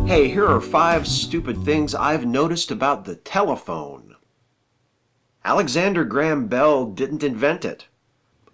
Hey, here are 5 stupid things I've noticed about the telephone. Alexander Graham Bell didn't invent it.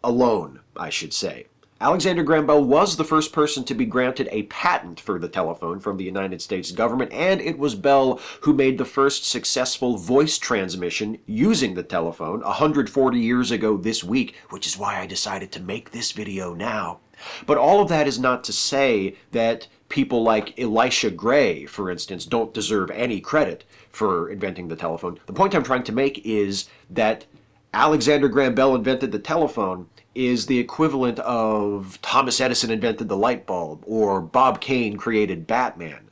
Alone, I should say. Alexander Graham Bell was the first person to be granted a patent for the telephone from the United States government, and it was Bell who made the first successful voice transmission using the telephone 140 years ago this week, which is why I decided to make this video now. But all of that is not to say that people like Elisha Gray, for instance, don't deserve any credit for inventing the telephone. The point I'm trying to make is that Alexander Graham Bell invented the telephone is the equivalent of Thomas Edison invented the light bulb or Bob Kane created Batman.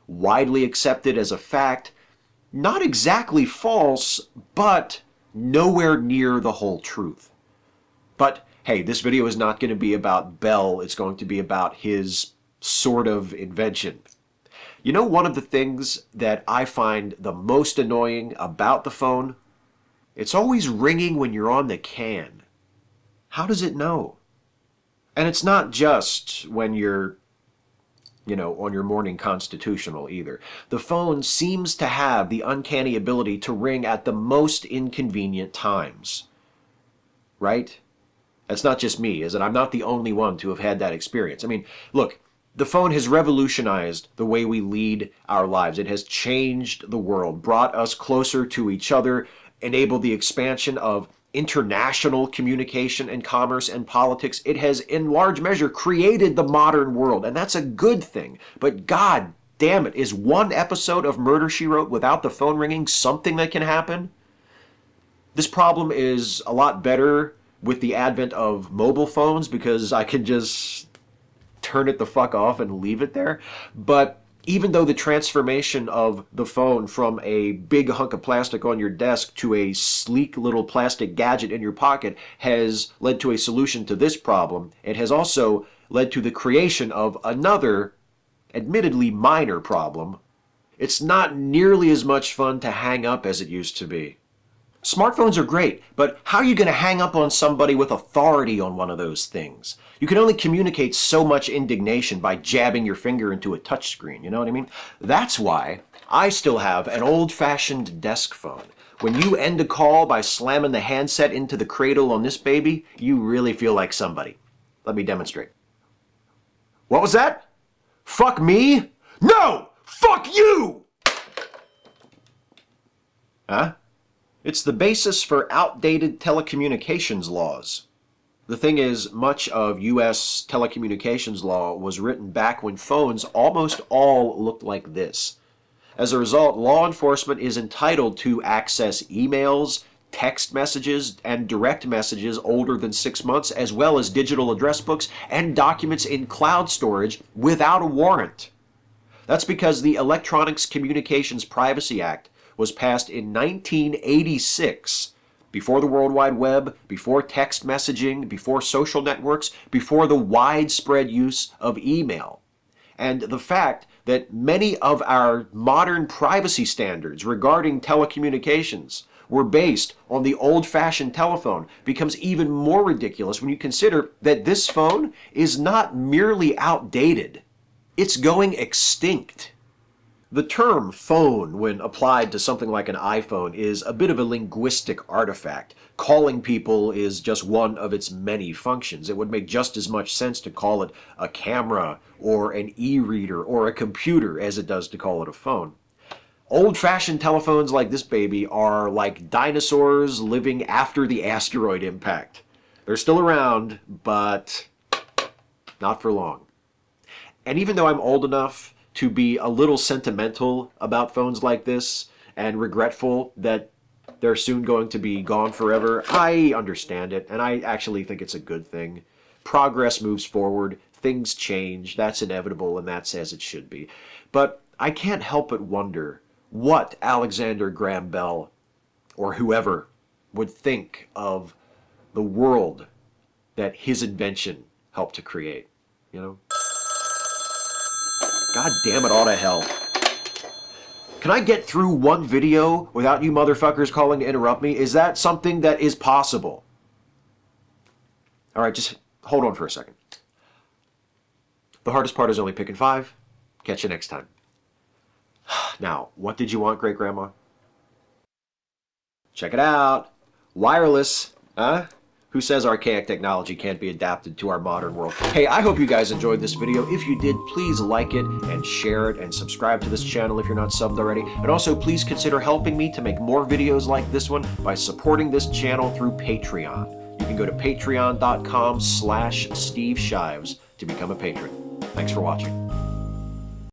Widely accepted as a fact, not exactly false, but nowhere near the whole truth. But hey, this video is not going to be about Bell, it's going to be about his sort of invention. You know, one of the things that I find the most annoying about the phone? It's always ringing when you're on the can. How does it know? And it's not just when you're, on your morning constitutional either. The phone seems to have the uncanny ability to ring at the most inconvenient times. Right? That's not just me, is it? I'm not the only one to have had that experience. I mean, look, the phone has revolutionized the way we lead our lives. It has changed the world, brought us closer to each other, enabled the expansion of international communication and commerce and politics. It has, in large measure, created the modern world, and that's a good thing. But God damn it, is one episode of Murder, She Wrote without the phone ringing something that can happen? This problem is a lot better with the advent of mobile phones because I can just turn it the fuck off and leave it there. But even though the transformation of the phone from a big hunk of plastic on your desk to a sleek little plastic gadget in your pocket has led to a solution to this problem, it has also led to the creation of another, admittedly minor problem. It's not nearly as much fun to hang up as it used to be. Smartphones are great, but how are you going to hang up on somebody with authority on one of those things? You can only communicate so much indignation by jabbing your finger into a touchscreen, you know what I mean? That's why I still have an old-fashioned desk phone. When you end a call by slamming the handset into the cradle on this baby, you really feel like somebody. Let me demonstrate. What was that? Fuck me? No! Fuck you! Huh? It's the basis for outdated telecommunications laws. The thing is, much of U.S. telecommunications law was written back when phones almost all looked like this. As a result, law enforcement is entitled to access emails, text messages, and direct messages older than 6 months, as well as digital address books and documents in cloud storage without a warrant. That's because the Electronics Communications Privacy Act was passed in 1986, before the World Wide Web, before text messaging, before social networks, before the widespread use of email. And the fact that many of our modern privacy standards regarding telecommunications were based on the old-fashioned telephone becomes even more ridiculous when you consider that this phone is not merely outdated, it's going extinct. The term phone, when applied to something like an iPhone, is a bit of a linguistic artifact. Calling people is just one of its many functions. It would make just as much sense to call it a camera or an e-reader or a computer as it does to call it a phone. Old-fashioned telephones like this baby are like dinosaurs living after the asteroid impact. They're still around, but not for long. And even though I'm old enough to be a little sentimental about phones like this and regretful that they're soon going to be gone forever, I understand it, and I actually think it's a good thing. Progress moves forward, things change, that's inevitable, and that's as it should be. But I can't help but wonder what Alexander Graham Bell, or whoever, would think of the world that his invention helped to create, you know? God damn it all to hell. Can I get through one video without you motherfuckers calling to interrupt me? Is that something that is possible? Alright, just hold on for a second. The hardest part is only picking 5. Catch you next time. Now, what did you want, great-grandma? Check it out. Wireless. Huh? Who says archaic technology can't be adapted to our modern world? Hey, I hope you guys enjoyed this video. If you did, please like it and share it and subscribe to this channel if you're not subbed already. And also, please consider helping me to make more videos like this one by supporting this channel through Patreon. You can go to patreon.com/Steve Shives to become a patron. Thanks for watching.